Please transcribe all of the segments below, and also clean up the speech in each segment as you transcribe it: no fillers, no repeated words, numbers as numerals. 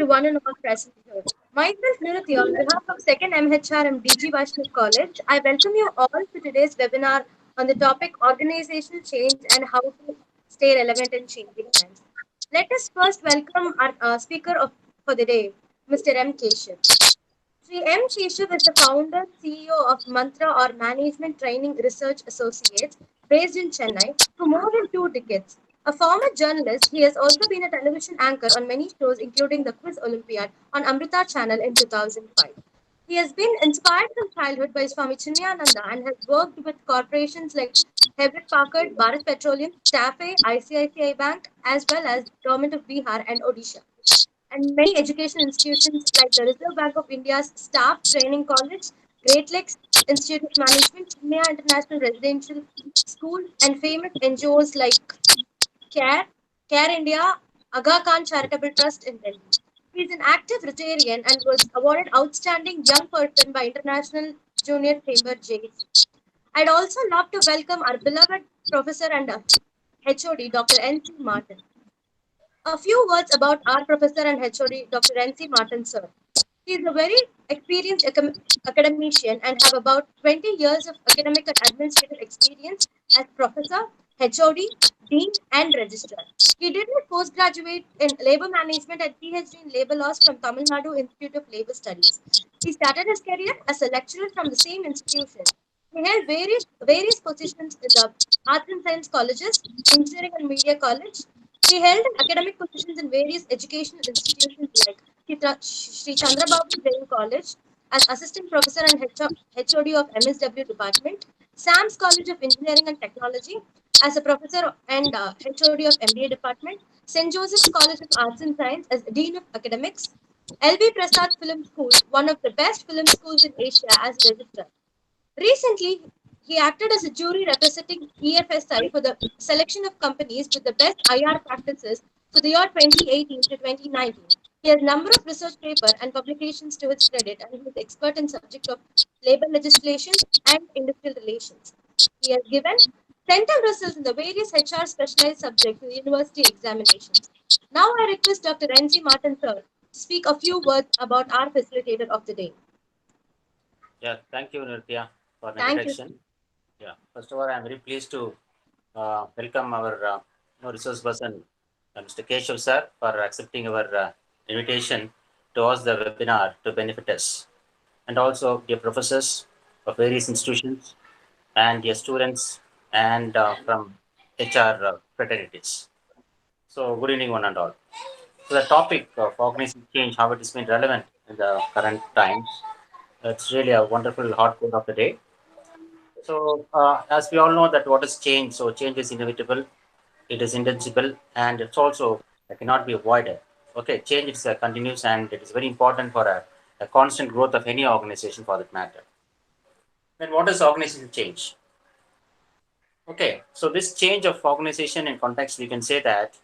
one and all present here. Myself, Nirati, on behalf of 2nd MHRM D.G.Vaishnav College, I welcome you all to today's webinar on the topic organizational change and how to stay relevant in changing times. Let us first welcome our speaker for the day, Mr. M. Keshav. Sri M. Keshav is the founder CEO of Mantra or Management Training Research Associates based in Chennai for more than 2 decades. A former journalist, he has also been a television anchor on many shows, including the Quiz Olympiad on Amrita channel in 2005. He has been inspired from childhood by Swami Chinmayananda and has worked with corporations like Hewlett Packard, Bharat Petroleum, Tafe, ICICI Bank, as well as Government of Bihar and Odisha and many education institutions like the Reserve Bank of India's Staff Training College, Great Lakes Institute of Management, Chennai International Residential School, and famous NGOs like CARE, CARE India, Aga Khan Charitable Trust in Delhi. He is an active Rotarian and was awarded Outstanding Young Person by International Junior Chamber JEC. I'd also love to welcome our beloved professor and HOD, Dr. N.C. Martin. A few words about our professor and HOD, Dr. N.C. Martin, sir. He is a very experienced academician and have about 20 years of academic and administrative experience as professor, HOD, dean, and registrar. He did his postgraduate in labor management and PhD in labor laws from Tamil Nadu Institute of Labor Studies. He started his career as a lecturer from the same institution. He held various positions in the Arts and Science Colleges, Engineering and Media College. He held academic positions in various educational institutions like Sri Chandrababu Jain College as Assistant Professor and HOD of MSW Department, Sam's College of Engineering and Technology as a Professor and HOD of MBA Department, St. Joseph's College of Arts and Science as Dean of Academics, LV Prasad Film School, one of the best film schools in Asia, as Registrar. Recently, he acted as a jury representing EFSI for the selection of companies with the best IR practices for the year 2018 to 2019. He has a number of research paper and publications to his credit, and he is expert in subject of labor legislation and industrial relations. He has given central results in the various HR specialized subjects in the university examinations. Now I request Dr. N.C. Martin, sir, to speak a few words about our facilitator of the day. Yeah, thank you, Nritya, for the Thank you. introduction. Yeah, first of all, I'm very pleased to welcome our resource person, Mr. Keshav sir, for accepting our invitation to host the webinar to benefit us, and also dear professors of various institutions and dear students and from HR fraternities. So, good evening, one and all. So, the topic of organizing change, how it has been relevant in the current times, it's really a wonderful hot code of the day. So, as we all know that what is change? So, change is inevitable, it is intangible, and it's also cannot be avoided. Okay, change is continuous, and it is very important for a constant growth of any organization, for that matter. Then, what is organizational change? Okay, so this change of organization in context, we can say that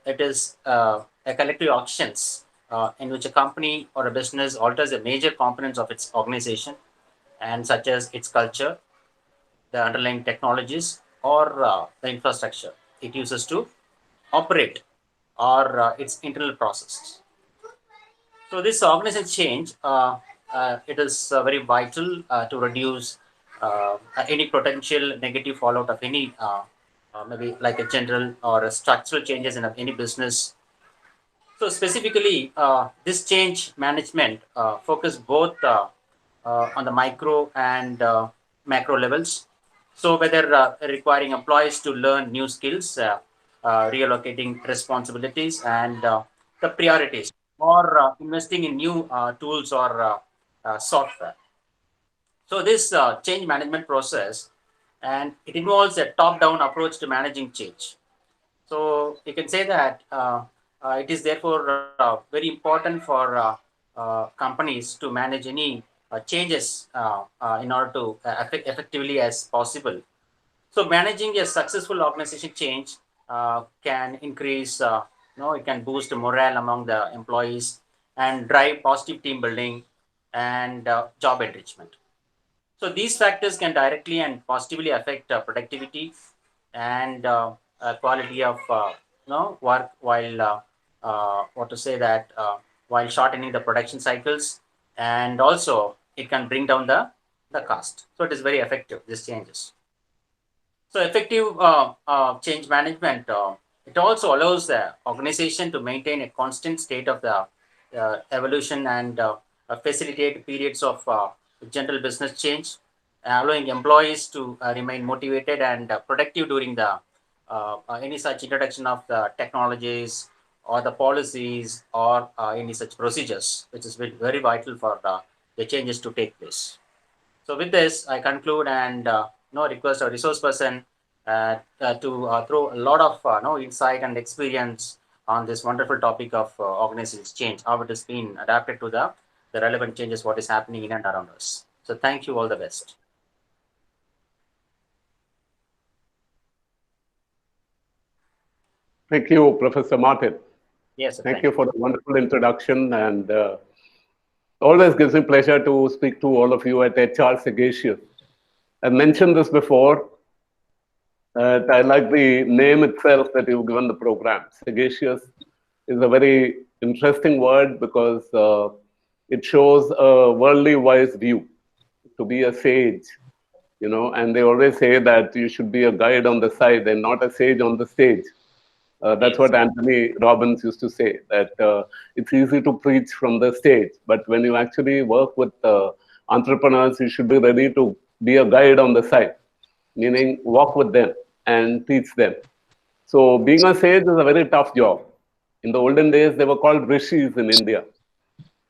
it is a collective actions in which a company or a business alters the major components of its organization, and such as its culture, the underlying technologies, or the infrastructure it uses to operate, or its internal processes. So this organization change, it is very vital to reduce any potential negative fallout of any maybe like a general or a structural changes in any business. So specifically, this change management focus both on the micro and macro levels. So whether requiring employees to learn new skills, reallocating responsibilities and the priorities, or investing in new tools or software. So this change management process, and it involves a top-down approach to managing change. So you can say that it is therefore very important for companies to manage any changes in order to effectively as possible. So managing a successful organization change can increase, it can boost morale among the employees and drive positive team building and job enrichment. So these factors can directly and positively affect productivity and quality of work, while what to say that while shortening the production cycles, and also it can bring down the cost. So it is very effective, these changes. So effective change management, it also allows the organization to maintain a constant state of the evolution and facilitate periods of general business change, allowing employees to remain motivated and productive during the any such introduction of the technologies or the policies or any such procedures, which is very vital for the changes to take place. So with this, I conclude and request a resource person to throw a lot of insight and experience on this wonderful topic of organizational change, how it has been adapted to the relevant changes, what is happening in and around us. So thank you, all the best. Thank you, Professor Martin. Yes, sir, Thank thank you you. for the wonderful introduction, and always gives me pleasure to speak to all of you at HR Sagacious. I mentioned this before. I like the name itself that you've given the program. Sagacious is a very interesting word because it shows a worldly wise view, to be a sage, and they always say that you should be a guide on the side and not a sage on the stage. That's Yes, what Anthony Robbins used to say, that it's easy to preach from the stage, but when you actually work with entrepreneurs, you should be ready to be a guide on the side, meaning walk with them and teach them. So being a sage is a very tough job. In the olden days, they were called rishis in India.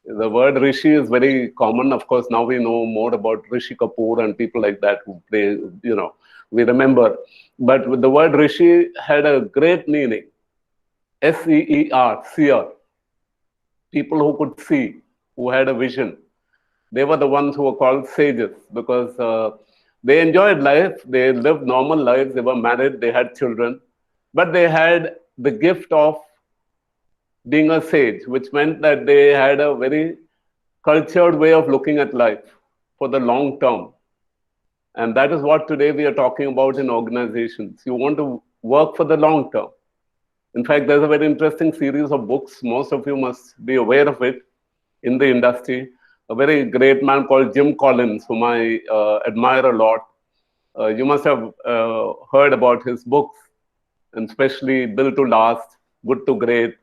The word rishi is very common. Of course, now we know more about Rishi Kapoor and people like that who play, we remember. But the word rishi had a great meaning. Seer, seer, people who could see, who had a vision. They were the ones who were called sages because they enjoyed life, they lived normal lives, they were married, they had children, but they had the gift of being a sage, which meant that they had a very cultured way of looking at life for the long term. And that is what today we are talking about in organizations. You want to work for the long term. In fact, there's a very interesting series of books. Most of you must be aware of it in the industry. A very great man called Jim Collins, whom I admire a lot. You must have heard about his books, and especially Built to Last, Good to Great.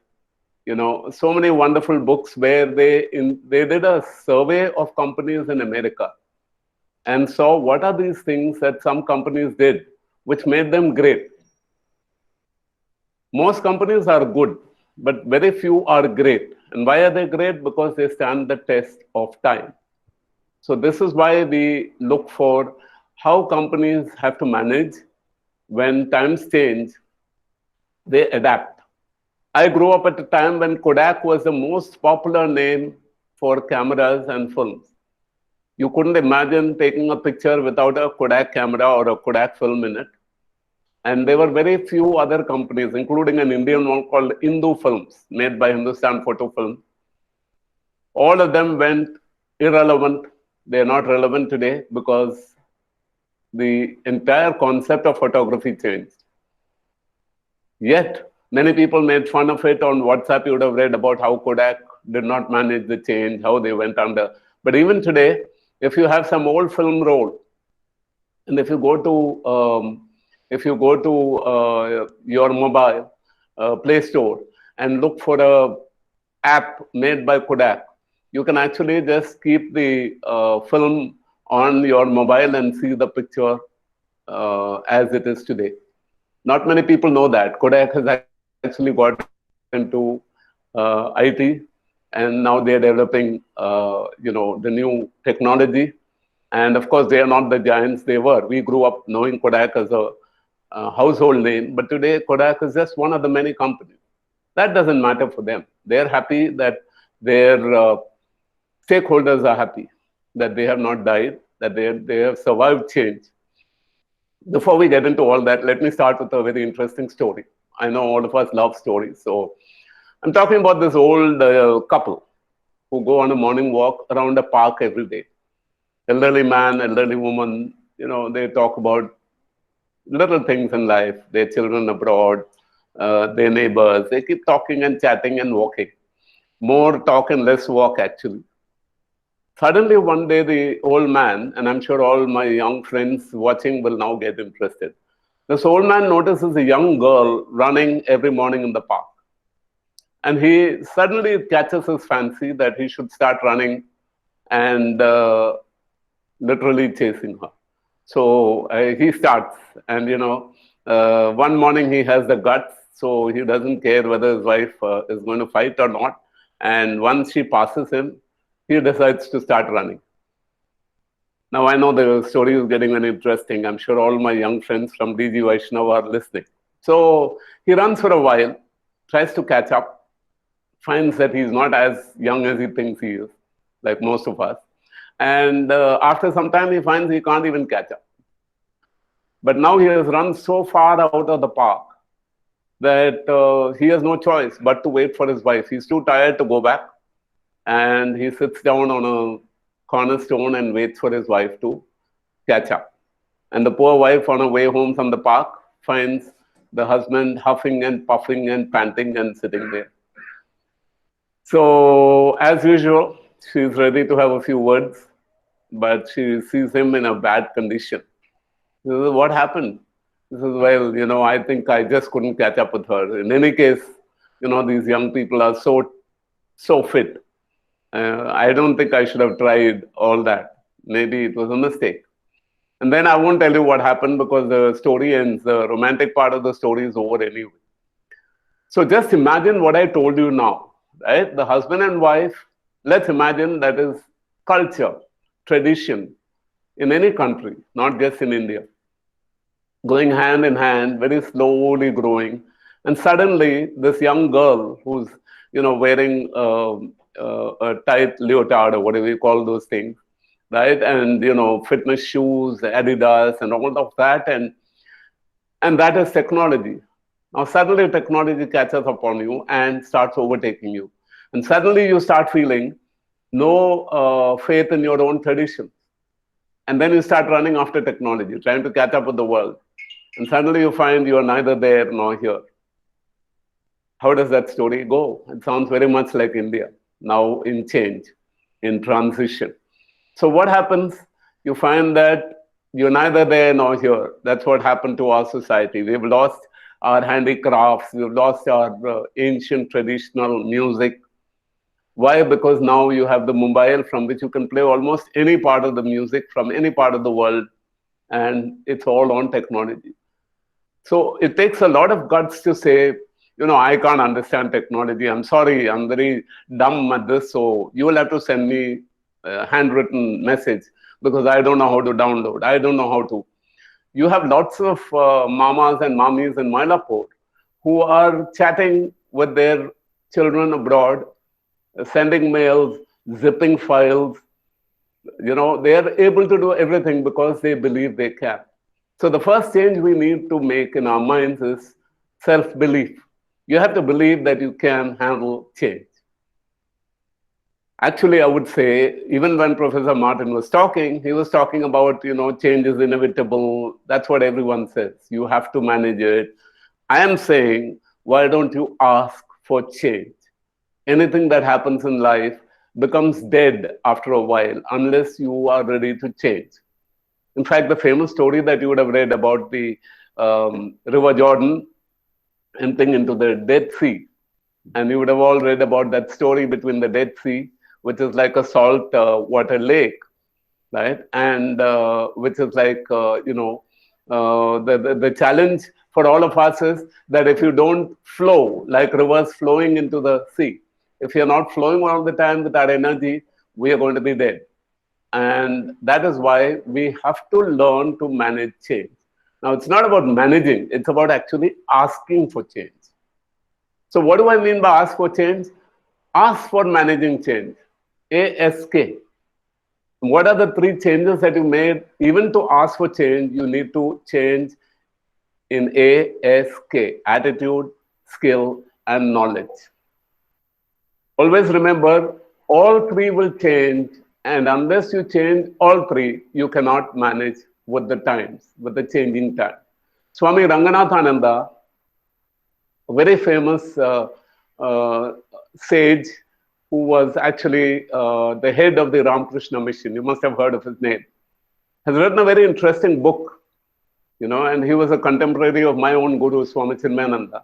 So many wonderful books where they did a survey of companies in America and saw what are these things that some companies did which made them great. Most companies are good, but very few are great. And why are they great? Because they stand the test of time. So this is why we look for how companies have to manage when times change, they adapt. I grew up at a time when Kodak was the most popular name for cameras and films. You couldn't imagine taking a picture without a Kodak camera or a Kodak film in it. And there were very few other companies, including an Indian one called Hindu Films, made by Hindustan Photo Film. All of them went irrelevant. They're not relevant today because the entire concept of photography changed. Yet, many people made fun of it on WhatsApp. You would have read about how Kodak did not manage the change, how they went under. But even today, if you have some old film roll, and if you go to your mobile Play Store and look for a app made by Kodak, you can actually just keep the film on your mobile and see the picture as it is today. Not many people know that Kodak has actually got into IT, and now they're developing, the new technology. And of course, they are not the giants they were. We grew up knowing Kodak as a household name, but today Kodak is just one of the many companies. That doesn't matter for them. They're happy that their stakeholders are happy, that they have not died, that they have survived change. Before we get into all that, let me start with a very interesting story. I know all of us love stories. So I'm talking about this old couple who go on a morning walk around a park every day. Elderly man, elderly woman, they talk about little things in life, their children abroad, their neighbors. They keep talking and chatting and walking. more talk and less walk, actually. Suddenly, one day, the old man, and I'm sure all my young friends watching will now get interested. This old man notices a young girl running every morning in the park. And he suddenly catches his fancy that he should start running and literally chasing her. So he starts, and one morning he has the guts, so he doesn't care whether his wife is going to fight or not. And once she passes him, he decides to start running. Now I know the story is getting very interesting. I'm sure all my young friends from D.G. Vaishnav are listening. So he runs for a while, tries to catch up, finds that he's not as young as he thinks he is, like most of us. And after some time, he finds he can't even catch up. But now he has run so far out of the park that he has no choice but to wait for his wife. He's too tired to go back, and he sits down on a cornerstone and waits for his wife to catch up. And the poor wife, on her way home from the park, finds the husband huffing and puffing and panting and sitting there. So, as usual, she's ready to have a few words, but she sees him in a bad condition. She says, "What happened?" He says, "Well, I think I just couldn't catch up with her. In any case, these young people are so fit. I don't think I should have tried all that. Maybe it was a mistake." And then I won't tell you what happened because the story ends. The romantic part of the story is over anyway. So just imagine what I told you now, right? The husband and wife, let's imagine that is culture, tradition in any country, not just in India, going hand in hand, very slowly growing. And suddenly, this young girl who's, wearing a tight leotard or whatever you call those things, right? And, fitness shoes, Adidas, and all of that. And that is technology. Now, suddenly technology catches upon you and starts overtaking you. And suddenly you start feeling no faith in your own tradition. And then you start running after technology, trying to catch up with the world. And suddenly you find you are neither there nor here. How does that story go? It sounds very much like India, now in change, in transition. So what happens? You find that you're neither there nor here. That's what happened to our society. We've lost our handicrafts, we've lost our ancient traditional music. Why? Because now you have the mobile from which you can play almost any part of the music from any part of the world, and it's all on technology. So it takes a lot of guts to say, I can't understand technology. I'm sorry, I'm very dumb at this. So you will have to send me a handwritten message because I don't know how to download. I don't know how to. You have lots of mamas and mommies in Mylapore who are chatting with their children abroad, sending mails, zipping files. They are able to do everything because they believe they can. So the first change we need to make in our minds is self-belief. You have to believe that you can handle change. Actually, I would say, even when Professor Martin was talking, he was talking about, change is inevitable. That's what everyone says. You have to manage it. I am saying, why don't you ask for change? Anything that happens in life becomes dead after a while unless you are ready to change. In fact, the famous story that you would have read about the River Jordan emptying into the Dead Sea, and you would have all read about that story between the Dead Sea, which is like a salt water lake, right? And which is like, the challenge for all of us is that if you don't flow like rivers flowing into the sea, if you're not flowing all the time with our energy, we are going to be dead. And that is why we have to learn to manage change. Now, it's not about managing, it's about actually asking for change. So, what do I mean by ask for change? Ask for managing change. ASK. What are the three changes that you made? Even to ask for change, you need to change in ASK: attitude, skill, and knowledge. Always remember, all three will change, and unless you change all three, you cannot manage with the times, with the changing time. Swami Ranganathananda, a very famous uh, sage, who was actually the head of the Ramakrishna mission. You must have heard of his name. Has written a very interesting book, and he was a contemporary of my own Guru, Swami Chinmayananda,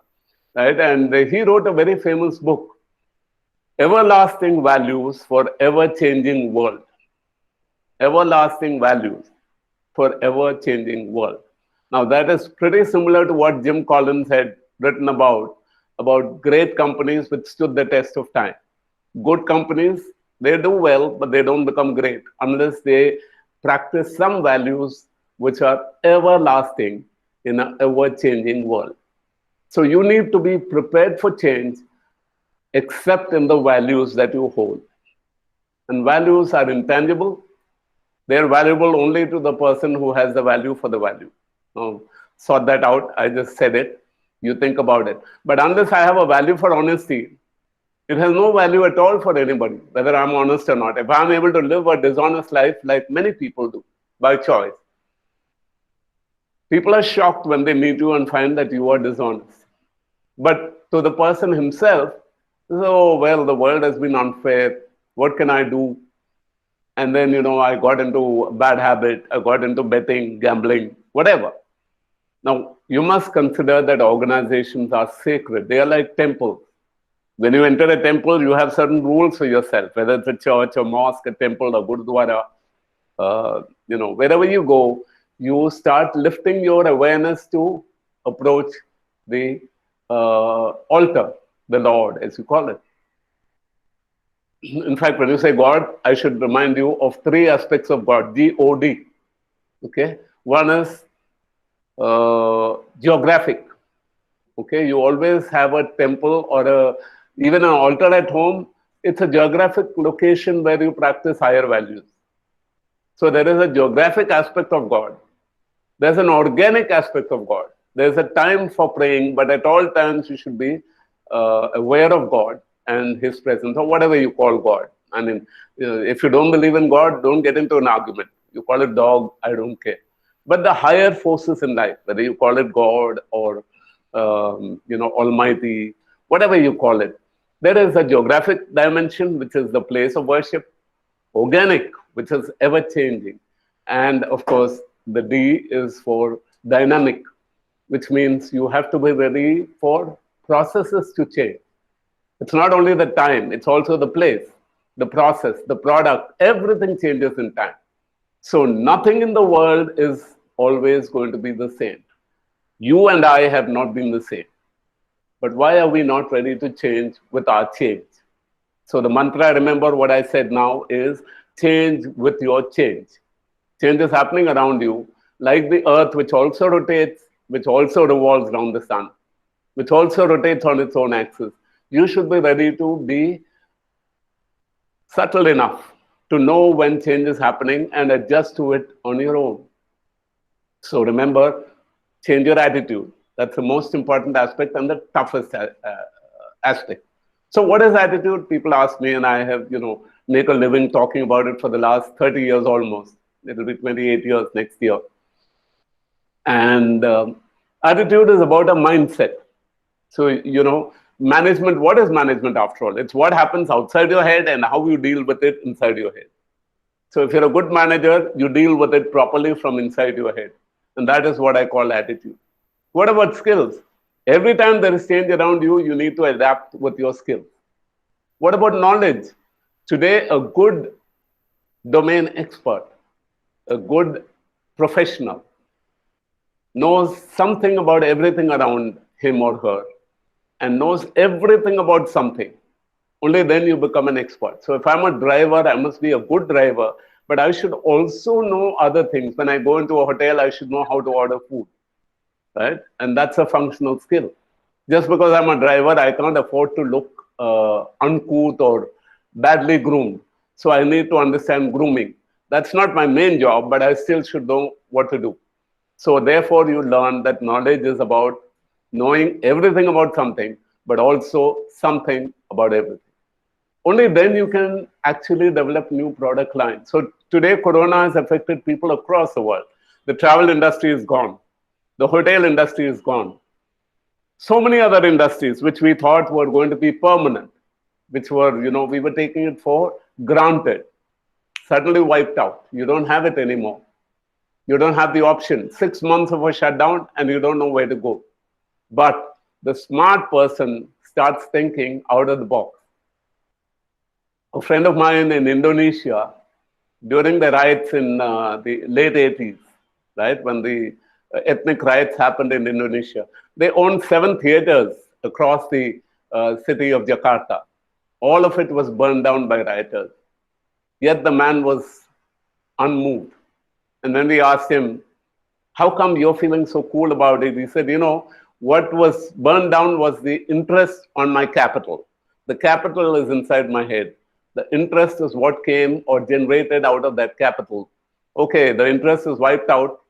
right? And he wrote a very famous book, Everlasting Values for Ever-Changing World. Everlasting Values for Ever-Changing World. Now, that is pretty similar to what Jim Collins had written about great companies which stood the test of time. Good companies, they do well, but they don't become great unless they practice some values which are everlasting in an ever-changing world. So you need to be prepared for change, except in the values that you hold. And values are intangible. They are valuable only to the person who has the value for the value. Now, sort that out. I just said it. You think about it. But unless I have a value for honesty, it has no value at all for anybody, whether I'm honest or not. If I'm able to live a dishonest life like many people do by choice, people are shocked when they meet you and find that you are dishonest. But to the person himself, oh, well, the world has been unfair. What can I do? And then, I got into a bad habit. I got into betting, gambling, whatever. Now, you must consider that organizations are sacred. They are like temples. When you enter a temple, you have certain rules for yourself, whether it's a church, a mosque, a temple, a gurdwara. Wherever you go, you start lifting your awareness to approach the altar, the Lord, as you call it. In fact, when you say God, I should remind you of three aspects of God, G-O-D. Okay? One is geographic. Okay? You always have a temple or even an altar at home. It's a geographic location where you practice higher values. So there is a geographic aspect of God. There's an organic aspect of God. There's a time for praying, but at all times you should be aware of God and His presence, or whatever you call God. I mean, if you don't believe in God, don't get into an argument. You call it dog, I don't care. But the higher forces in life, whether you call it God or Almighty, whatever you call it, there is a geographic dimension, which is the place of worship, organic, which is ever changing, and of course, the D is for dynamic, which means you have to be ready for processes to change. It's not only the time, it's also the place, the process, the product, everything changes in time. So nothing in the world is always going to be the same. You and I have not been the same. But why are we not ready to change with our change? So the mantra, remember what I said now, is change with your change. Change is happening around you, like the earth, which also rotates, which also revolves around the sun, which also rotates on its own axis. You should be ready to be subtle enough to know when change is happening and adjust to it on your own. So remember, change your attitude. That's the most important aspect and the toughest aspect. So what is attitude? People ask me, and I have, make a living talking about it for the last 30 years almost. It'll be 28 years next year. And attitude is about a mindset. So, management, what is management after all? It's what happens outside your head and how you deal with it inside your head. So if you're a good manager, you deal with it properly from inside your head. And that is what I call attitude. What about skills? Every time there is change around you, you need to adapt with your skills. What about knowledge? Today, a good domain expert, a good professional, knows something about everything around him or her and knows everything about something. Only then you become an expert. So if I'm a driver, I must be a good driver, but I should also know other things. When I go into a hotel, I should know how to order food, right? And that's a functional skill. Just because I'm a driver, I can't afford to look uncouth or badly groomed. So I need to understand grooming. That's not my main job, but I still should know what to do. So therefore, you learn that knowledge is about knowing everything about something, but also something about everything. Only then you can actually develop new product lines. So today, Corona has affected people across the world. The travel industry is gone. The hotel industry is gone. So many other industries which we thought were going to be permanent. which were, we were taking it for granted, suddenly wiped out. You don't have it anymore. You don't have the option. 6 months of a shutdown and you don't know where to go. But the smart person starts thinking out of the box. A friend of mine in Indonesia, during the riots in the late 80s, right, when the ethnic riots happened in Indonesia, they owned 7 theaters across the city of Jakarta. All of it was burned down by rioters. Yet the man was unmoved. And when we asked him, how come you're feeling so cool about it? He said, what was burned down was the interest on my capital. The capital is inside my head. The interest is what came or generated out of that capital. Okay, the interest is wiped out,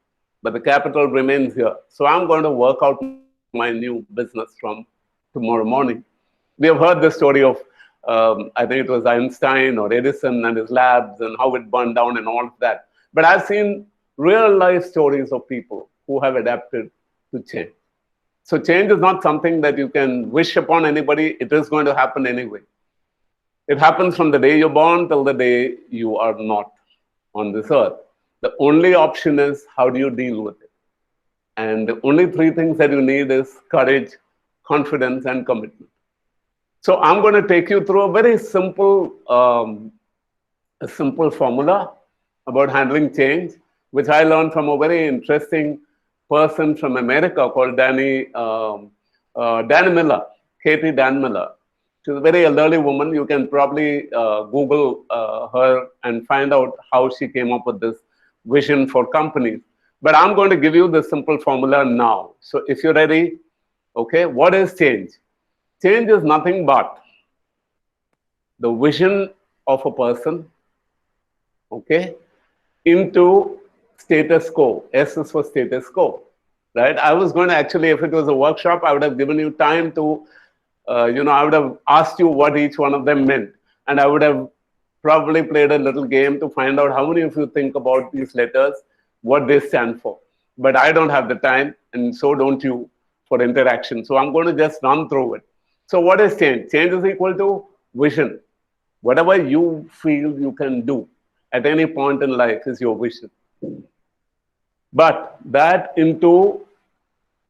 but the capital remains here. So I'm going to work out my new business from tomorrow morning. We have heard the story of, I think it was Einstein or Edison and his labs and how it burned down and all of that. But I've seen real life stories of people who have adapted to change. So change is not something that you can wish upon anybody. It is going to happen anyway. It happens from the day you're born till the day you are not on this earth. The only option is how do you deal with it? And the only three things that you need is courage, confidence, and commitment. So I'm going to take you through a very simple formula about handling change, which I learned from a very interesting person from America called Dan Miller, Katie Dan Miller. She's a very elderly woman. You can probably Google her and find out how she came up with this vision for companies. But I'm going to give you the simple formula now. So if you're ready, okay, what is change? Change is nothing but the vision of a person, okay, into status quo. S is for status quo, right? I was going to actually, if it was a workshop, I would have given you time to, I would have asked you what each one of them meant. And I would have probably played a little game to find out how many of you think about these letters, what they stand for. But I don't have the time, and so don't you, for interaction. So I'm going to just run through it. So what is change? Change is equal to vision. Whatever you feel you can do at any point in life is your vision. But that into,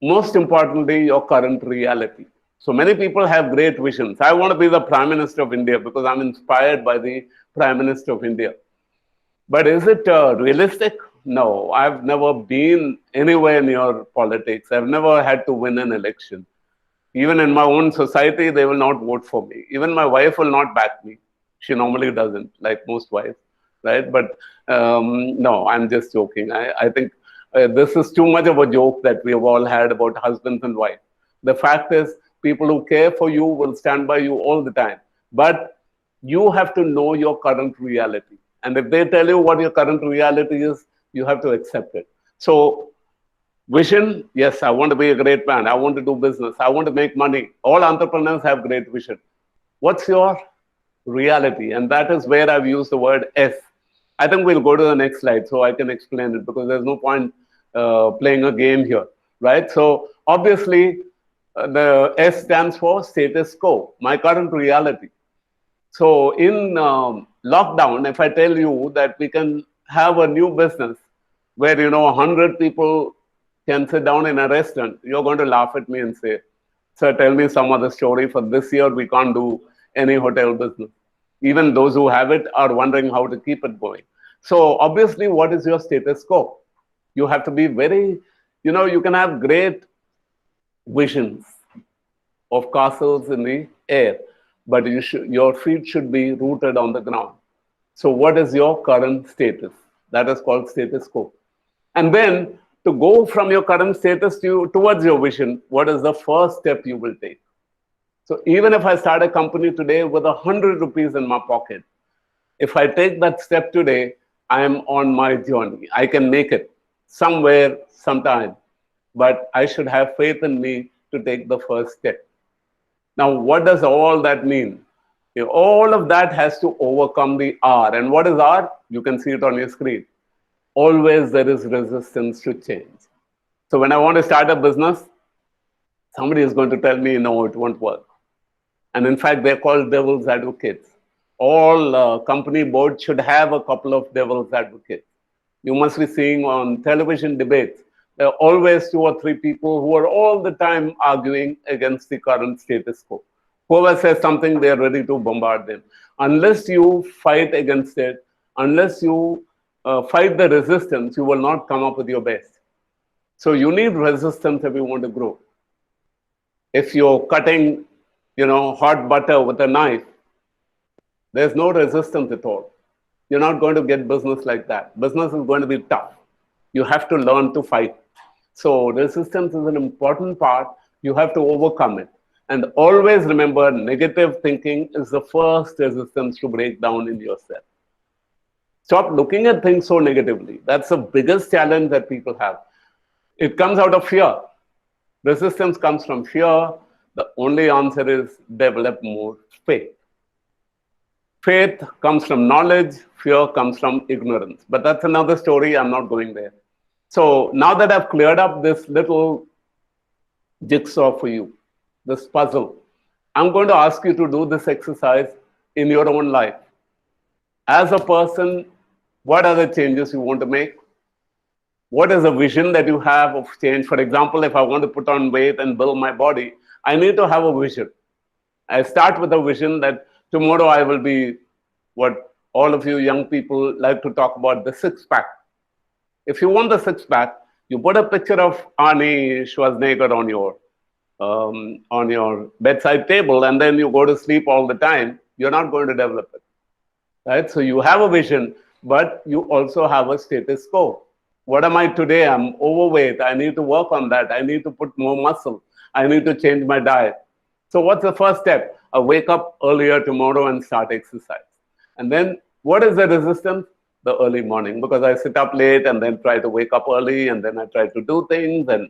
most importantly, your current reality. So many people have great visions. I want to be the Prime Minister of India because I'm inspired by the Prime Minister of India. But is it realistic? No, I've never been anywhere near politics. I've never had to win an election. Even in my own society, they will not vote for me. Even my wife will not back me. She normally doesn't, like most wives, right? But no, I'm just joking. I think this is too much of a joke that we have all had about husbands and wives. The fact is, people who care for you will stand by you all the time. But you have to know your current reality. And if they tell you what your current reality is, you have to accept it. So vision, yes, I want to be a great man. I want to do business. I want to make money. All entrepreneurs have great vision. What's your reality? And that is where I've used the word S. I think we'll go to the next slide so I can explain it because there's no point playing a game here, right? So obviously, the S stands for status quo, my current reality. So in lockdown, if I tell you that we can have a new business where 100 people can sit down in a restaurant, you're going to laugh at me and say, "Sir, tell me some other story. For this year, we can't do any hotel business." Even those who have it are wondering how to keep it going. So obviously, what is your status quo? You have to be very, you can have great visions of castles in the air, but your feet should be rooted on the ground. So what is your current status? That is called status quo. And then to go from your current status towards your vision, what is the first step you will take? So even if I start a company today with 100 rupees in my pocket, if I take that step today, I am on my journey. I can make it somewhere, sometime. But I should have faith in me to take the first step. Now, what does all that mean? All of that has to overcome the R. And what is R? You can see it on your screen. Always there is resistance to change. So when I want to start a business, somebody is going to tell me, no, it won't work. And in fact, they're called devil's advocates. All company boards should have a couple of devil's advocates. You must be seeing on television debates, there are always two or three people who are all the time arguing against the current status quo. Whoever says something, they're ready to bombard them. Unless you fight against it, unless you fight the resistance, you will not come up with your best. So you need resistance if you want to grow. If you're cutting, hot butter with a knife, there's no resistance at all. You're not going to get business like that. Business is going to be tough. You have to learn to fight. So resistance is an important part. You have to overcome it. And always remember, negative thinking is the first resistance to break down in yourself. Stop looking at things so negatively. That's the biggest challenge that people have. It comes out of fear. Resistance comes from fear. The only answer is develop more faith. Faith comes from knowledge, fear comes from ignorance. But that's another story, I'm not going there. So now that I've cleared up this little jigsaw for you, this puzzle, I'm going to ask you to do this exercise in your own life. As a person, what are the changes you want to make? What is the vision that you have of change? For example, if I want to put on weight and build my body, I need to have a vision. I start with a vision that tomorrow I will be what all of you young people like to talk about, the six-pack. If you want the six-pack, you put a picture of Arnie Schwarzenegger on your bedside table, and then you go to sleep all the time. You're not going to develop it, right? So you have a vision, but you also have a status quo. What am I today? I'm overweight. I need to work on that. I need to put more muscle. I need to change my diet. So what's the first step? I wake up earlier tomorrow and start exercise. And then what is the resistance? The early morning, because I sit up late and then try to wake up early and then I try to do things. And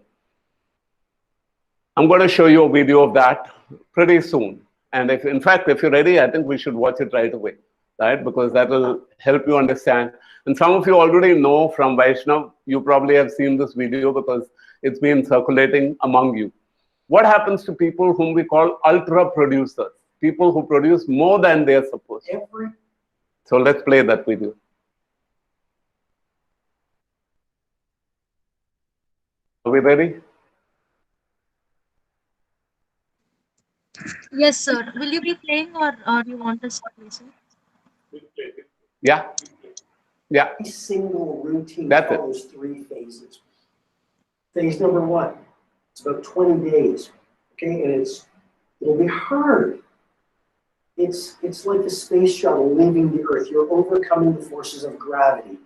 I'm going to show you a video of that pretty soon. And in fact, if you're ready, I think we should watch it right away, right? Because that will help you understand. And some of you already know from Vaishnav, you probably have seen this video because it's been circulating among you. What happens to people whom we call ultra producers? People who produce more than they're supposed to. So let's play that video. Are we ready? Yes, sir. Will you be playing or you want us to play, sir? Yeah. Yeah. Every single routine That's it. follows three phases. Phase number one, it's about 20 days. Okay, and it'll be hard. It's like the space shuttle leaving the Earth. You're overcoming the forces of gravity.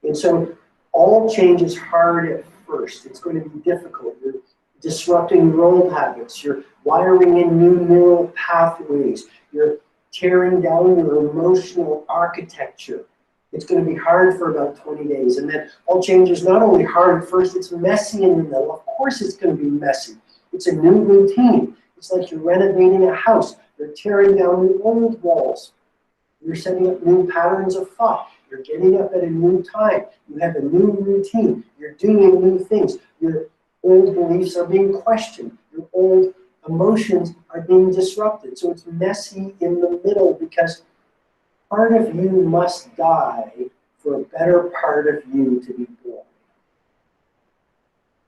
And so all change is hard at first. It's going to be difficult. You're disrupting your old habits. You're wiring in new neural pathways. You're tearing down your emotional architecture. It's going to be hard for about 20 days. And then all change is not only hard at first, it's messy in the middle. Of course it's going to be messy. It's a new routine. It's like you're renovating a house. You're tearing down the old walls. You're setting up new patterns of thought. You're getting up at a new time. You have a new routine. You're doing new things. Your old beliefs are being questioned. Your old emotions are being disrupted. So it's messy in the middle because part of you must die for a better part of you to be born.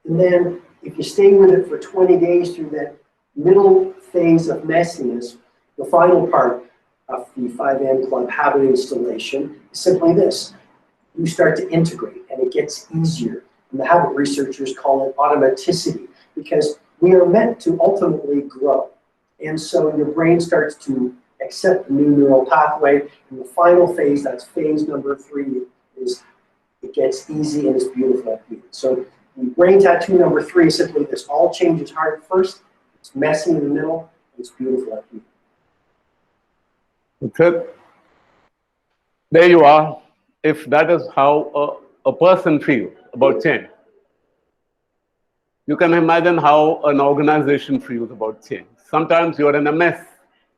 And then if you stay with it for 20 days through that middle phase of messiness, the final part of the 5M Club habit installation is simply this. You start to integrate and it gets easier. And the habit researchers call it automaticity because we are meant to ultimately grow. And so your brain starts to accept the new neural pathway. And the final phase, that's phase number 3, is it gets easy and it's beautiful at the end. So the brain tattoo number 3 is simply this. All change is hard at first, it's messy in the middle, and it's beautiful at the end. That's it. There you are. If that is how a person feels about change, you can imagine how an organization feels about change. Sometimes you're in a mess.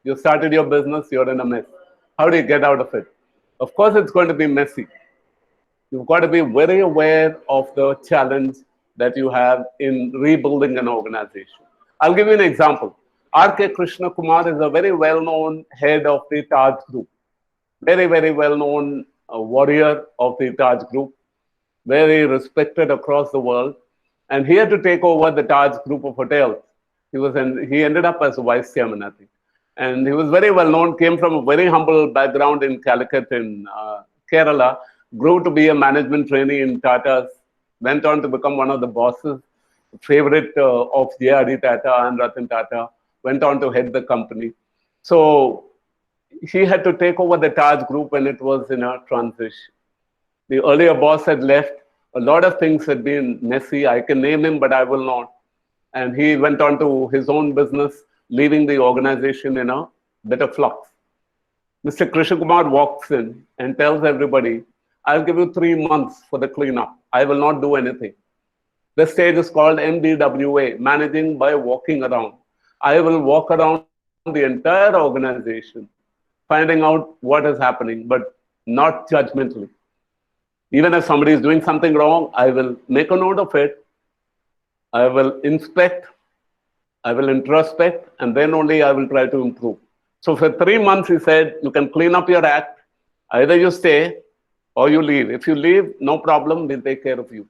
You started your business, you're in a mess. How do you get out of it? Of course, it's going to be messy. You've got to be very aware of the challenge that you have in rebuilding an organization. I'll give you an example. R.K. Krishna Kumar is a very well-known head of the Taj Group, very, very well-known warrior of the Taj Group, very respected across the world. And he had to take over the Taj Group of hotels. He ended up as a vice chairman, I think. And he was very well known, came from a very humble background in Calicut in Kerala, grew to be a management trainee in Tata's, went on to become one of the bosses, favorite of J.R.D. Tata and Ratan Tata, went on to head the company. So he had to take over the Taj Group when it was in a transition. The earlier boss had left. A lot of things had been messy. I can name him, but I will not. And he went on to his own business, leaving the organization in a bit of flux. Mr. Krishna Kumar walks in and tells everybody, I'll give you 3 months for the cleanup. I will not do anything. The stage is called MBWA, managing by walking around. I will walk around the entire organization, finding out what is happening, but not judgmentally. Even if somebody is doing something wrong, I will make a note of it. I will inspect, I will introspect, and then only I will try to improve. So for 3 months, he said, you can clean up your act. Either you stay or you leave. If you leave, no problem, we'll take care of you.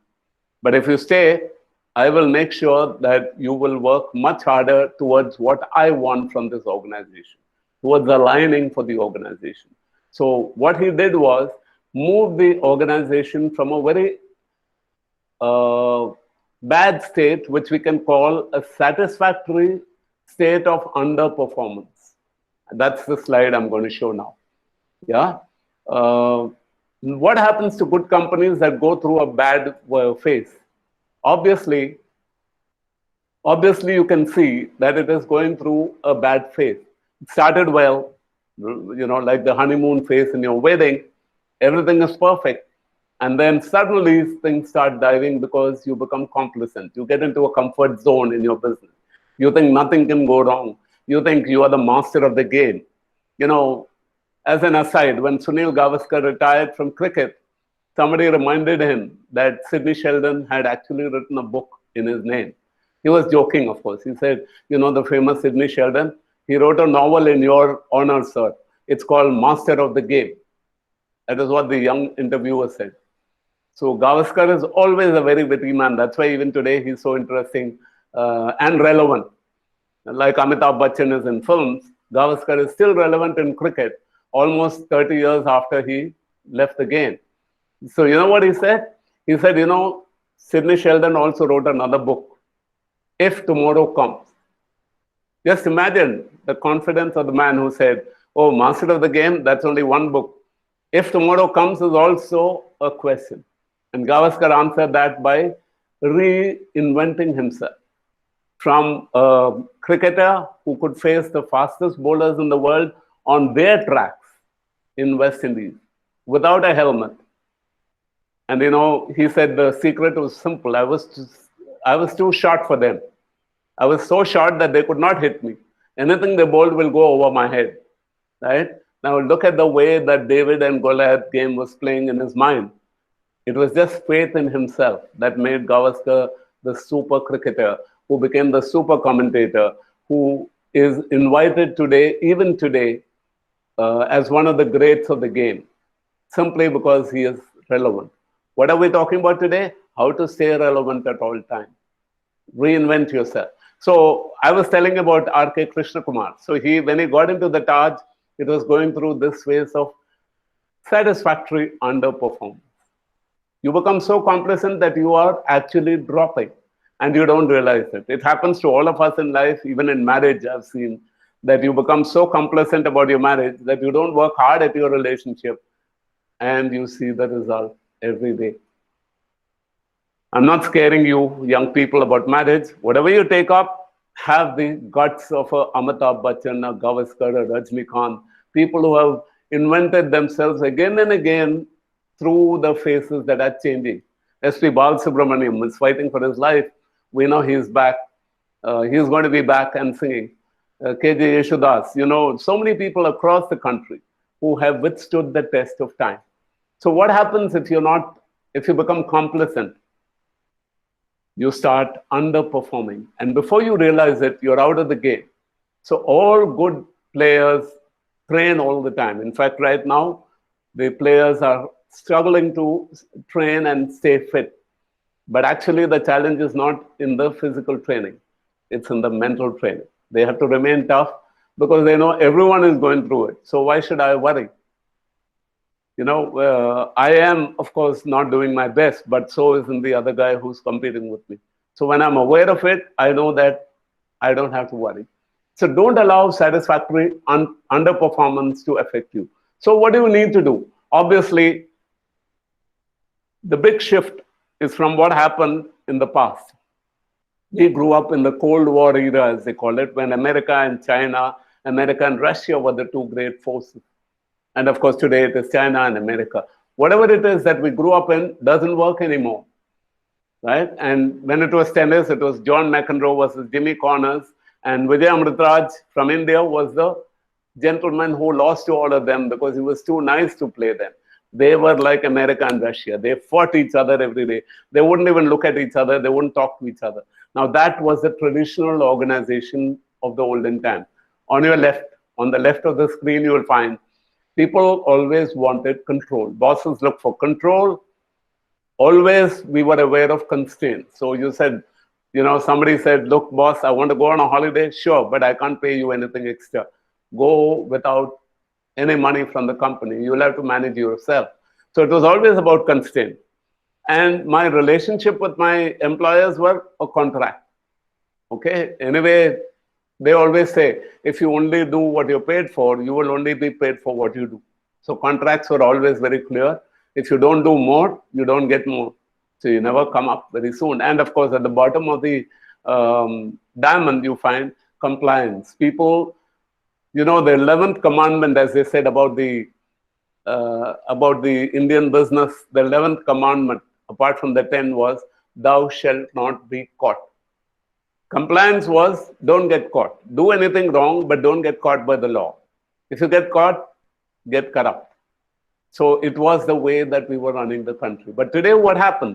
But if you stay, I will make sure that you will work much harder towards what I want from this organization, towards aligning for the organization. So what he did was move the organization from a very bad state, which we can call a satisfactory state of underperformance. That's the slide I'm going to show now. Yeah. What happens to good companies that go through a bad phase? Obviously, you can see that it is going through a bad phase. It started well, like the honeymoon phase in your wedding, everything is perfect. And then suddenly things start diving because you become complacent. You get into a comfort zone in your business. You think nothing can go wrong. You think you are the master of the game. As an aside, when Sunil Gavaskar retired from cricket, somebody reminded him that Sidney Sheldon had actually written a book in his name. He was joking, of course. He said, the famous Sidney Sheldon, he wrote a novel in your honor, sir. It's called Master of the Game. That is what the young interviewer said. So Gavaskar is always a very witty man. That's why even today he's so interesting and relevant. Like Amitabh Bachchan is in films, Gavaskar is still relevant in cricket almost 30 years after he left the game. So you know what he said? He said, Sidney Sheldon also wrote another book, If Tomorrow Comes. Just imagine the confidence of the man who said, oh, Master of the Game, that's only one book. If Tomorrow Comes is also a question. And Gavaskar answered that by reinventing himself from a cricketer who could face the fastest bowlers in the world on their tracks in West Indies without a helmet. And he said the secret was simple. I was too short for them. I was so short that they could not hit me. Anything they bowled will go over my head. Right? Now look at the way that David and Goliath game was playing in his mind. It was just faith in himself that made Gavaskar the super cricketer, who became the super commentator, who is invited today, even today, as one of the greats of the game, simply because he is relevant. What are we talking about today? How to stay relevant at all times. Reinvent yourself. So I was telling about R.K. Krishna Kumar. So when he got into the Taj, it was going through this phase of satisfactory underperformance. You become so complacent that you are actually dropping and you don't realize it. It happens to all of us in life, even in marriage. I've seen that you become so complacent about your marriage that you don't work hard at your relationship and you see the result every day. I'm not scaring you young people about marriage. Whatever you take up, have the guts of a Amitabh Bachchan, a Gavaskar, a Rajnikant, people who have invented themselves again and again through the phases that are changing. S.P. Balasubramaniam is fighting for his life. We know he's back. He's going to be back and singing. K.J. Yeshudas, so many people across the country who have withstood the test of time. So what happens if you become complacent? You start underperforming. And before you realize it, you're out of the game. So all good players train all the time. In fact, right now, the players are struggling to train and stay fit. But actually, the challenge is not in the physical training, it's in the mental training. They have to remain tough because they know everyone is going through it. So, why should I worry? I am, of course, not doing my best, but so isn't the other guy who's competing with me. So, when I'm aware of it, I know that I don't have to worry. So, don't allow satisfactory underperformance to affect you. So, what do you need to do? Obviously, the big shift is from what happened in the past. We grew up in the Cold War era, as they call it, when America and China, America and Russia were the two great forces. And of course, today it is China and America. Whatever it is that we grew up in doesn't work anymore, right? And when it was tennis, it was John McEnroe versus Jimmy Connors, and Vijay Amritraj from India was the gentleman who lost to all of them because he was too nice to play them. They were like America and Russia. They fought each other every day. They wouldn't even look at each other. They wouldn't talk to each other. Now, that was the traditional organization of the olden time. On your left, on the left of the screen, you will find people always wanted control. Bosses look for control. Always we were aware of constraints. So you said, somebody said, look, boss, I want to go on a holiday. Sure, but I can't pay you anything extra. Go without any money from the company. You'll have to manage yourself. So it was always about constraint. And my relationship with my employers were a contract. Okay. Anyway, they always say, if you only do what you're paid for, you will only be paid for what you do. So contracts were always very clear. If you don't do more, you don't get more. So you never come up very soon. And of course, at the bottom of the diamond, you find compliance. People, the 11th commandment, as they said about the Indian business, the 11th commandment, apart from the 10, was thou shalt not be caught. Compliance was don't get caught. Do anything wrong, but don't get caught by the law. If you get caught, get corrupt. So it was the way that we were running the country. But today, what happened?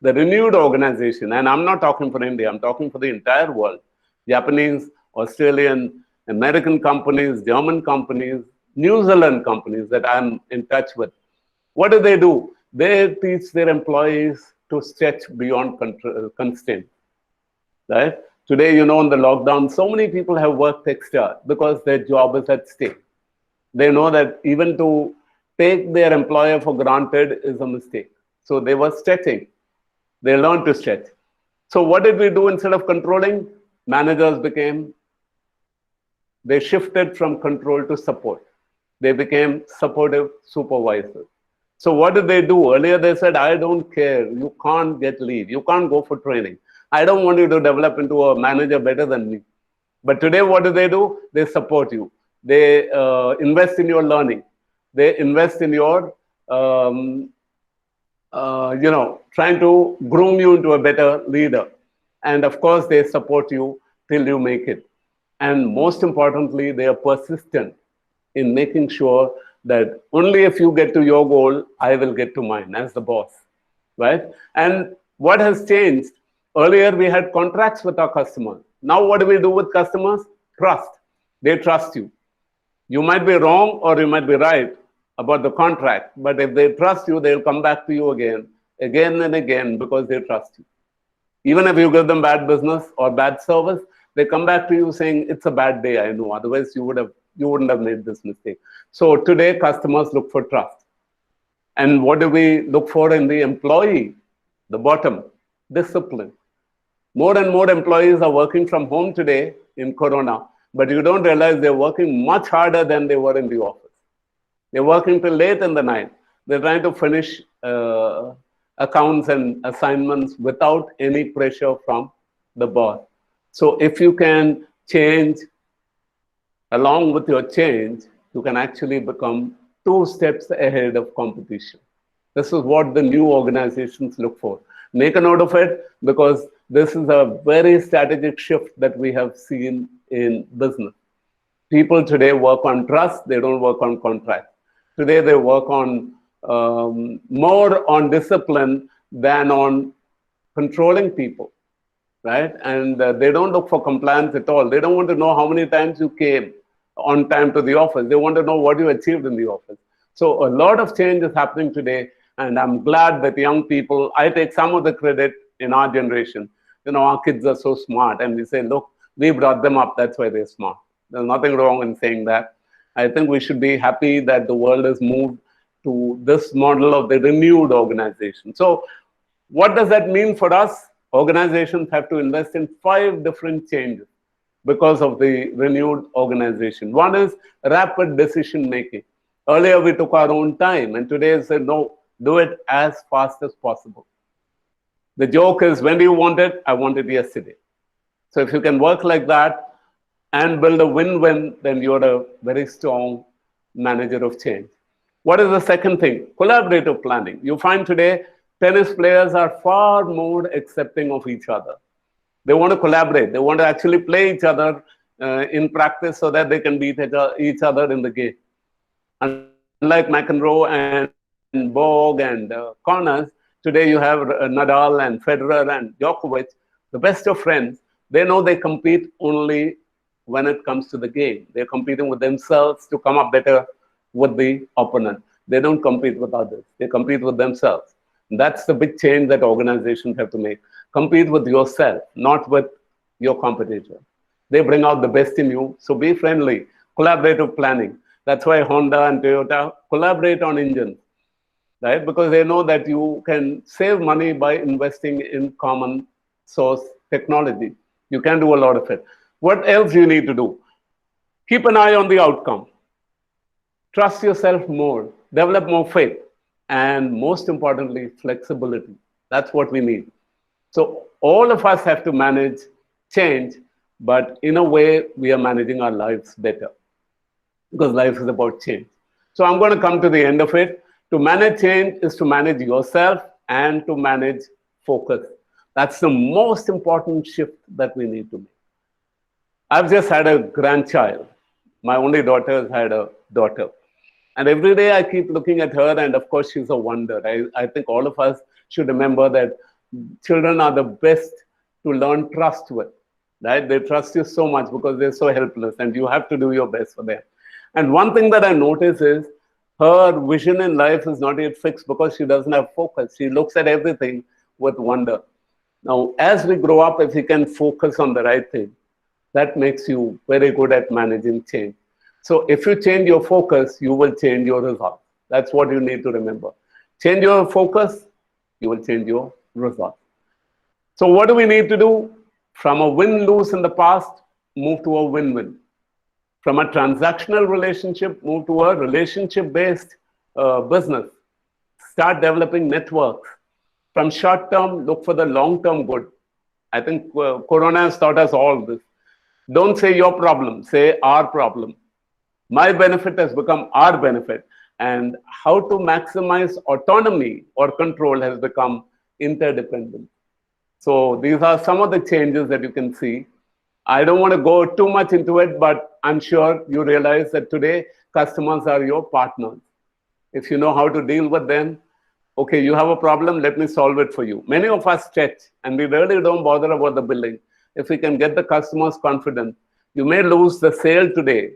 The renewed organization, and I'm not talking for India, I'm talking for the entire world. Japanese, Australian, American companies, German companies, New Zealand companies that I'm in touch with. What do? They teach their employees to stretch beyond constraint. Right? Today, in the lockdown, so many people have worked extra because their job is at stake. They know that even to take their employer for granted is a mistake. So they were stretching. They learned to stretch. So what did we do instead of controlling? Managers they shifted from control to support. They became supportive supervisors. So what did they do? Earlier they said, I don't care. You can't get leave. You can't go for training. I don't want you to develop into a manager better than me. But today, what do? They support you. They invest in your learning. They invest in your, trying to groom you into a better leader. And of course, they support you till you make it. And most importantly, they are persistent in making sure that only if you get to your goal, I will get to mine as the boss, right? And what has changed? Earlier, we had contracts with our customers. Now, what do we do with customers? Trust. They trust you. You might be wrong or you might be right about the contract, but if they trust you, they'll come back to you again and again, because they trust you. Even if you give them bad business or bad service, they come back to you saying, it's a bad day, I know. Otherwise, you wouldn't have made this mistake. So today, customers look for trust. And what do we look for in the employee? The bottom, discipline. More and more employees are working from home today in Corona, but you don't realize they're working much harder than they were in the office. They're working till late in the night. They're trying to finish accounts and assignments without any pressure from the boss. So if you can change along with your change, you can actually become 2 steps ahead of competition. This is what the new organizations look for. Make a note of it, because this is a very strategic shift that we have seen in business. People today work on trust, they don't work on contract. Today they work on more on discipline than on controlling people. right? And they don't look for compliance at all. They don't want to know how many times you came on time to the office. They want to know what you achieved in the office. So a lot of change is happening today, and I'm glad that young people, I take some of the credit in our generation. You know, our kids are so smart, and we say, look, we brought them up, that's why they're smart. There's nothing wrong in saying that. I think we should be happy that the world has moved to this model of the renewed organization. So what does that mean for us? Organizations have to invest in 5 different changes because of the renewed organization. One is rapid decision making. Earlier, we took our own time, and today, said, no, do it as fast as possible. The joke is, when do you want it? I want it yesterday. So if you can work like that and build a win-win, then you're a very strong manager of change. What is the second thing? Collaborative planning. You find today tennis players are far more accepting of each other. They want to collaborate. They want to actually play each other in practice so that they can beat each other in the game. Unlike McEnroe and Borg and Connors, today you have Nadal and Federer and Djokovic, the best of friends. They know they compete only when it comes to the game. They're competing with themselves to come up better with the opponent. They don't compete with others. They compete with themselves. That's the big change that organizations have to make. Compete with yourself, not with your competitor. They bring out the best in you. So be friendly. Collaborative planning. That's why Honda and Toyota collaborate on engines, right? Because they know that you can save money by investing in common source technology. You can do a lot of it. What else you need to do? Keep an eye on the outcome. Trust yourself more. Develop more faith. And most importantly, flexibility. That's what we need. So all of us have to manage change, but in a way, we are managing our lives better because life is about change. So I'm going to come to the end of it. To manage change is to manage yourself and to manage focus. That's the most important shift that we need to make. I've just had a grandchild. My only daughter has had a daughter. And every day I keep looking at her, and of course, she's a wonder. I think all of us should remember that children are the best to learn trust with, right? They trust you so much because they're so helpless, and you have to do your best for them. And one thing that I notice is her vision in life is not yet fixed because she doesn't have focus. She looks at everything with wonder. Now, as we grow up, if we can focus on the right thing, that makes you very good at managing change. So if you change your focus, you will change your results. That's what you need to remember. Change your focus, you will change your results. So what do we need to do? From a win-lose in the past, move to a win-win. From a transactional relationship, move to a relationship-based business. Start developing networks. From short-term, look for the long-term good. I think Corona has taught us all this. Don't say your problem, say our problem. My benefit has become our benefit. And how to maximize autonomy or control has become interdependent. So these are some of the changes that you can see. I don't want to go too much into it, but I'm sure you realize that today customers are your partners. If you know how to deal with them, okay, you have a problem, let me solve it for you. Many of us stretch and we really don't bother about the billing. If we can get the customer's confidence, you may lose the sale today,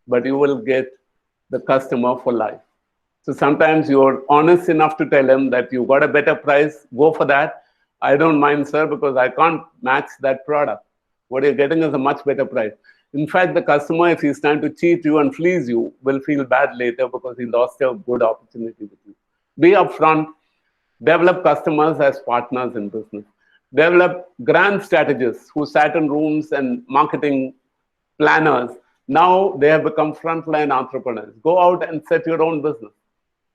but you will get the customer for life. So sometimes you're honest enough to tell him that you got a better price, go for that. I don't mind, sir, because I can't match that product. What you're getting is a much better price. In fact, the customer, if he's trying to cheat you and fleece you, will feel bad later because he lost a good opportunity with you. Be upfront. Develop customers as partners in business. Develop grand strategists who sat in rooms and marketing planners. Now they have become frontline entrepreneurs. Go out and set your own business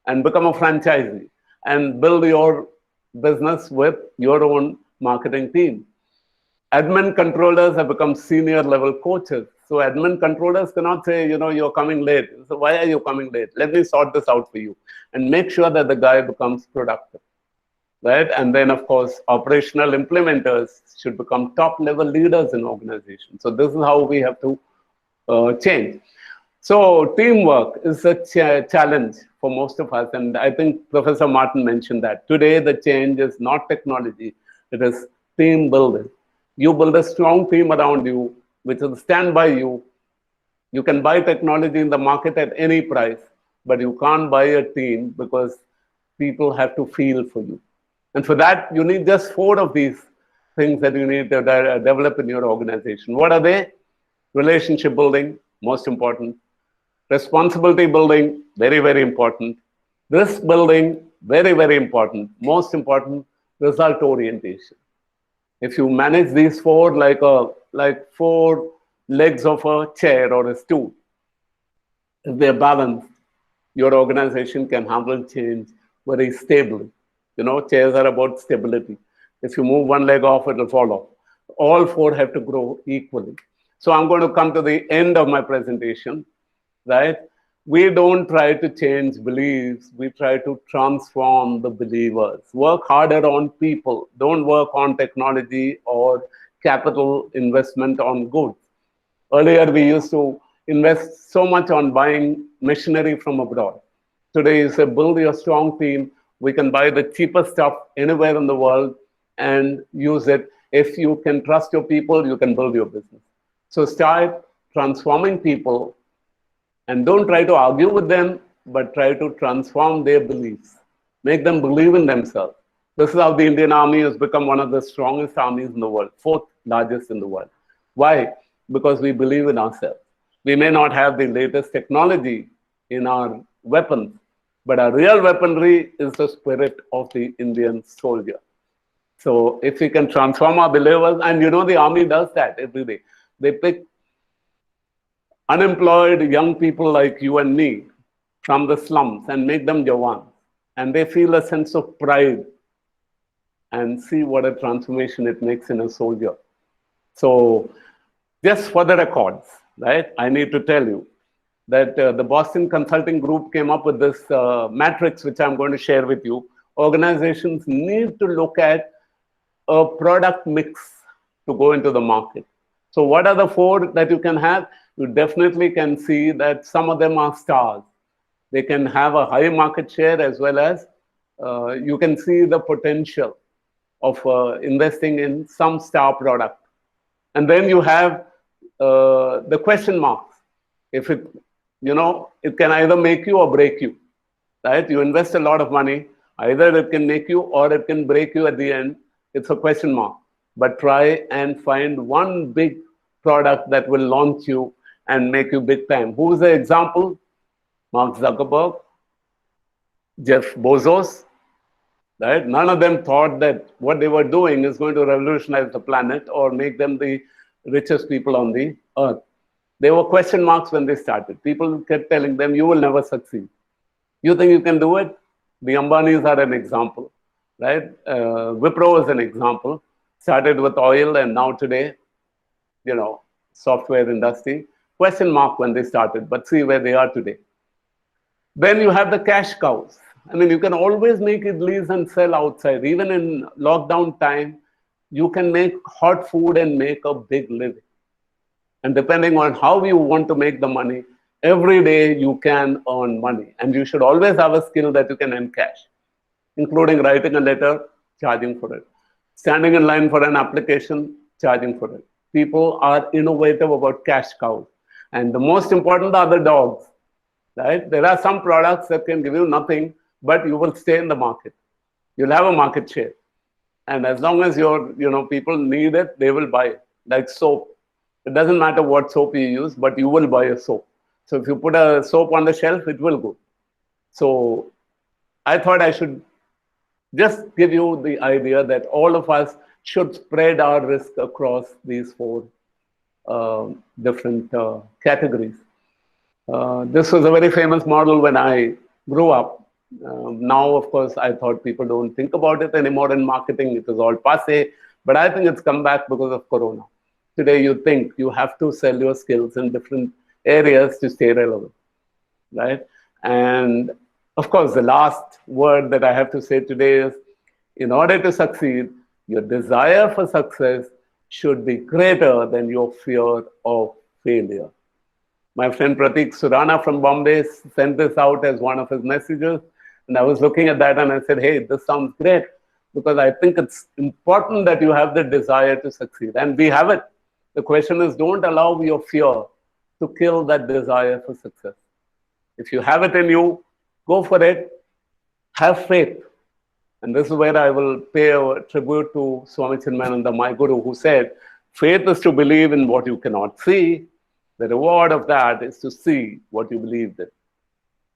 and become a franchisee and build your business with your own marketing team. Admin controllers have become senior level coaches. So admin controllers cannot say, you know, you're coming late. So why are you coming late? Let me sort this out for you and make sure that the guy becomes productive, right? And then, of course, operational implementers should become top level leaders in organizations. So this is how we have to change. So teamwork is a challenge for most of us. And I think Professor Martin mentioned that. Today, the change is not technology. It is team building. You build a strong team around you, which will stand by you. You can buy technology in the market at any price, but you can't buy a team because people have to feel for you. And for that, you need just four of these things that you need to develop in your organization. What are they? Relationship building, most important. Responsibility building, very, very important. Risk building, very, very important. Most important, result orientation. If you manage these four like four legs of a chair or a stool, if they're balanced, your organization can handle change very stably. You know, chairs are about stability. If you move one leg off, it'll fall off. All four have to grow equally. So I'm going to come to the end of my presentation, right? We don't try to change beliefs. We try to transform the believers. Work harder on people. Don't work on technology or capital investment on goods. Earlier, we used to invest so much on buying machinery from abroad. Today, you say, build your strong team. We can buy the cheapest stuff anywhere in the world and use it. If you can trust your people, you can build your business. So start transforming people and don't try to argue with them, but try to transform their beliefs. Make them believe in themselves. This is how the Indian Army has become one of the strongest armies in the world, fourth largest in the world. Why? Because we believe in ourselves. We may not have the latest technology in our weapons, but our real weaponry is the spirit of the Indian soldier. So if we can transform our believers, and you know the army does that every day. They pick unemployed young people like you and me from the slums and make them Jawans. And they feel a sense of pride and see what a transformation it makes in a soldier. So just for the records, right, I need to tell you that the Boston Consulting Group came up with this matrix, which I'm going to share with you. Organizations need to look at a product mix to go into the market. So what are the four that you can have? You definitely can see that some of them are stars. They can have a high market share as well as you can see the potential of investing in some star product. And then you have the question marks. If it, you know, it can either make you or break you, right? You invest a lot of money, either it can make you or it can break you at the end. It's a question mark. But try and find one big product that will launch you and make you big time. Who's the example? Mark Zuckerberg, Jeff Bezos, right? None of them thought that what they were doing is going to revolutionize the planet or make them the richest people on the earth. They were question marks when they started. People kept telling them, you will never succeed. You think you can do it? The Ambanis are an example, right? Wipro is an example. Started with oil and now today, you know, software industry. Question mark when they started, but see where they are today. Then you have the cash cows. I mean, you can always make idlis and sell outside. Even in lockdown time, you can make hot food and make a big living. And depending on how you want to make the money, every day you can earn money. And you should always have a skill that you can earn cash, including writing a letter, charging for it. Standing in line for an application, charging for it. People are innovative about cash cows. And the most important are the dogs, right? There are some products that can give you nothing, but you will stay in the market. You'll have a market share. And as long as people need it, they will buy it. Like soap. It doesn't matter what soap you use, but you will buy a soap. So if you put a soap on the shelf, it will go. So I thought I should just give you the idea that all of us should spread our risk across these four different categories. This was a very famous model when I grew up. Now, of course, I thought people don't think about it anymore in marketing. It is all passé. But I think it's come back because of Corona. Today, you think you have to sell your skills in different areas to stay relevant, right? And of course, the last word that I have to say today is, in order to succeed, your desire for success should be greater than your fear of failure. My friend Pratik Surana from Bombay sent this out as one of his messages. And I was looking at that and I said, hey, this sounds great. because I think it's important that you have the desire to succeed. And we have it. The question is, don't allow your fear to kill that desire for success. If you have it in you, go for it. Have faith. And this is where I will pay a tribute to Swami Chinmayananda, my guru, who said, faith is to believe in what you cannot see. The reward of that is to see what you believed in.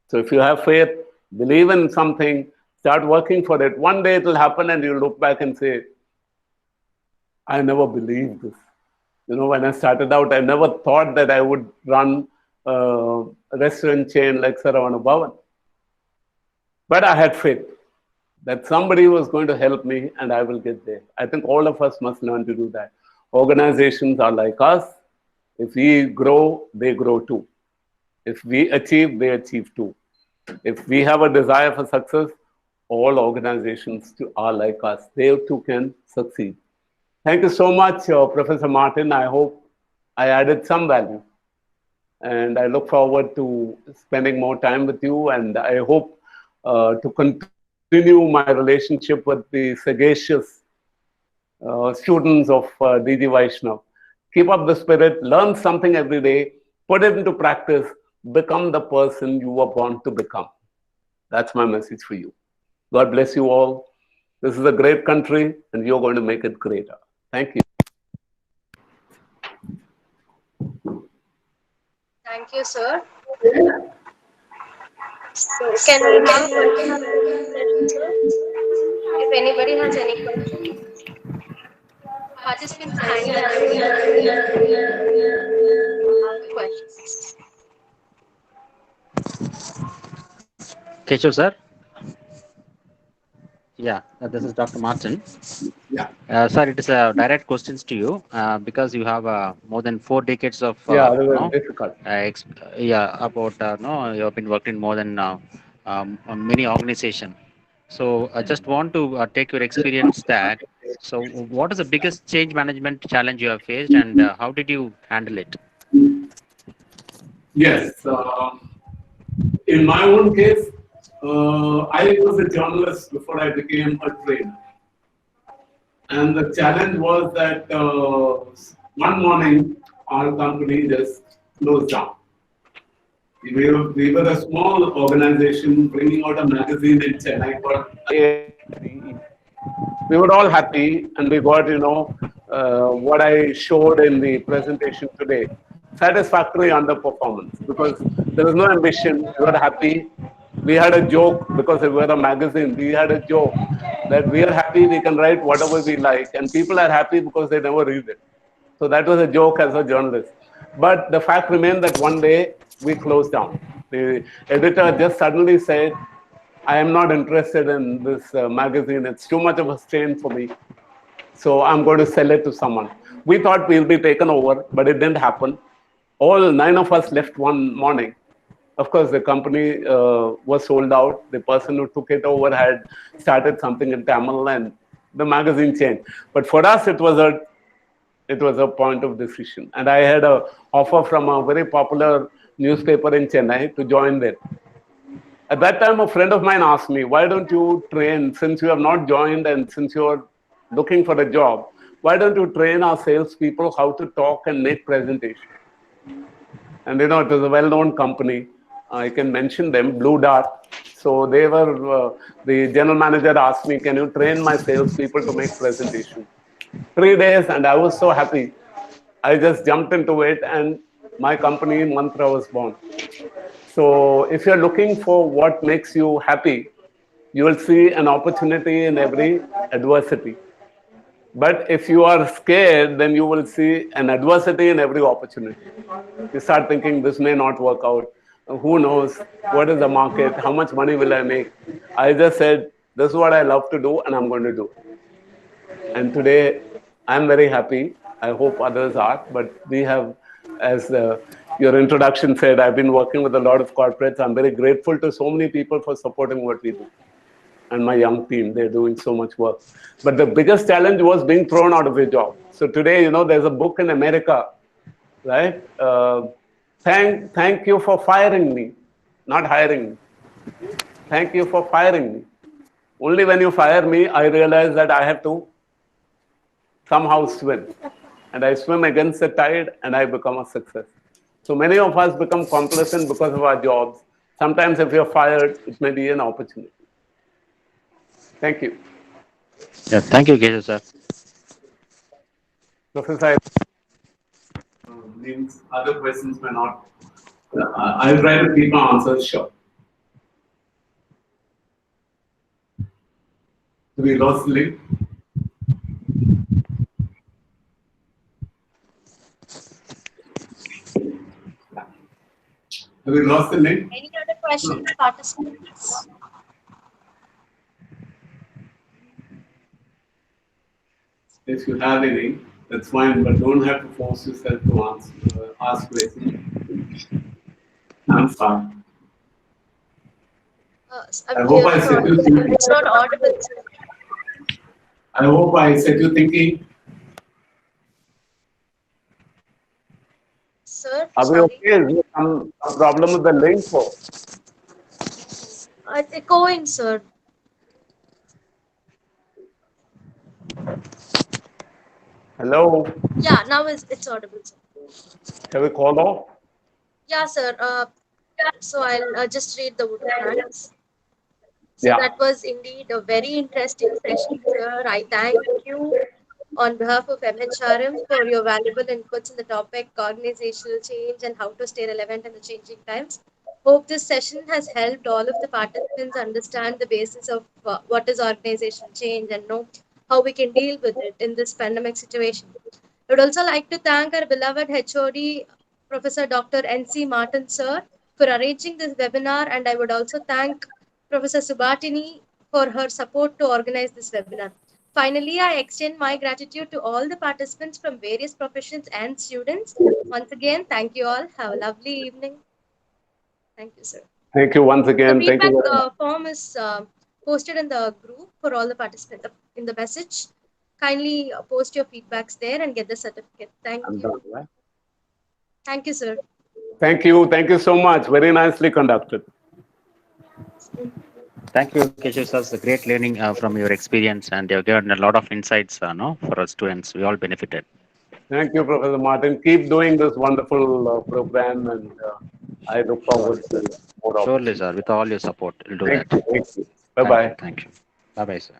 So if you have faith, believe in something, start working for it. One day it will happen and you'll look back and say, I never believed this. When I started out, I never thought that I would run a restaurant chain like Saravana Bhavan. But I had faith that somebody was going to help me and I will get there. I think all of us must learn to do that. Organizations are like us. If we grow, they grow too. If we achieve, they achieve too. If we have a desire for success, all organizations are like us. They too can succeed. Thank you so much, Professor Martin. I hope I added some value. And I look forward to spending more time with you. And I hope to continue my relationship with the sagacious students of D.G. Vaishnav. Keep up the spirit, learn something every day, put it into practice, become the person you were born to become. That's my message for you. God bless you all. This is a great country, and you're going to make it greater. Thank you. Thank you, sir. So, can we have a question and answer session, sir? If anybody has any questions, participants kindly unmute and ask questions. Keshav sir. Yeah, this is Dr. Martin. Yeah. Sir, it is direct questions to you because you have more than 4 decades of Yeah, it was difficult. yeah, about no, you have been working in more than on many organization. So I just want to take your experience that. So what is the biggest change management challenge you have faced, and how did you handle it? Yes. In my own case, I was a journalist before I became a trainer. And the challenge was that one morning, our company just closed down. We were a small organization bringing out a magazine in Chennai called AIDE. We were all happy, and we got, what I showed in the presentation today, satisfactory underperformance, because there was no ambition. We were happy. We had a joke because we were a magazine. We had a joke that we are happy, we can write whatever we like, and people are happy because they never read it. So that was a joke as a journalist. But the fact remained that one day we closed down. The editor just suddenly said, I am not interested in this magazine. It's too much of a strain for me. So I'm going to sell it to someone. We thought we'll be taken over, but it didn't happen. All 9 of us left one morning. Of course, the company was sold out. The person who took it over had started something in Tamil, and the magazine changed. But for us, it was a point of decision. And I had an offer from a very popular newspaper in Chennai to join there. At that time, a friend of mine asked me, why don't you train, since you have not joined and since you're looking for a job, why don't you train our salespeople how to talk and make presentations? And it was a well-known company. I can mention them, Blue Dart. So they were, the general manager asked me, can you train my salespeople to make presentations? 3 days, and I was so happy. I just jumped into it, and my company, Mantra, was born. So if you're looking for what makes you happy, you will see an opportunity in every adversity. But if you are scared, then you will see an adversity in every opportunity. You start thinking this may not work out. Who knows? What is the market? How much money will I make? I just said, this is what I love to do, and I'm going to do it. And today, I'm very happy. I hope others are. But we have, as your introduction said, I've been working with a lot of corporates. I'm very grateful to so many people for supporting what we do. And my young team, they're doing so much work. But the biggest challenge was being thrown out of your job. So today, there's a book in America, right? Thank you for firing me, not hiring me. Thank you for firing me. Only when you fire me, I realize that I have to somehow swim. And I swim against the tide and I become a success. So many of us become complacent because of our jobs. Sometimes if you're fired, it may be an opportunity. Thank you. Yeah, thank you, Keshav sir. Professor, means other questions may not. I'll try to keep my answers short. We lost the link. Have we lost the link? Any other questions, participants? If you have any, that's fine, but don't have to force yourself to ask questions. I'm fine. I I'm hope I hearing set audio. you thinking. It's not audible, sir. I hope I set you thinking. Sir, Are we sorry. okay? Is there some problem with the link? Or? It's echoing, sir. Hello? Yeah, now it's audible, sir. Shall we call off? Yeah, sir. So I'll just read the vote of thanks. So Yeah. that was indeed a very interesting session, sir. I thank you on behalf of MHRM for your valuable inputs in the topic organizational change and how to stay relevant in the changing times. Hope this session has helped all of the participants understand the basis of what is organizational change and know how we can deal with it in this pandemic situation. I would also like to thank our beloved HOD, Professor Dr. N.C. Martin, sir, for arranging this webinar, and I would also thank Professor Subatini for her support to organize this webinar. Finally, I extend my gratitude to all the participants from various professions and students. Once again, thank you all. Have a lovely evening. Thank you, sir. Thank you once The again. Thank you feedback very much. form is posted in the group for all the participants in the message. Kindly post your feedbacks there and get the certificate. Thank I'm you. done, right? Thank you, sir. Thank you. Thank you so much. Very nicely conducted. Thank you, Keshav sir. It's a great learning from your experience, and you've given a lot of insights, no, for our students. We all benefited. Thank you, Professor Martin. Keep doing this wonderful program, and I look forward Surely, sir. to more Surely, opportunities. sir. With all your support, we'll do Thank that. you. Thank you. Bye Thank bye. you. Thank you. Bye bye, sir.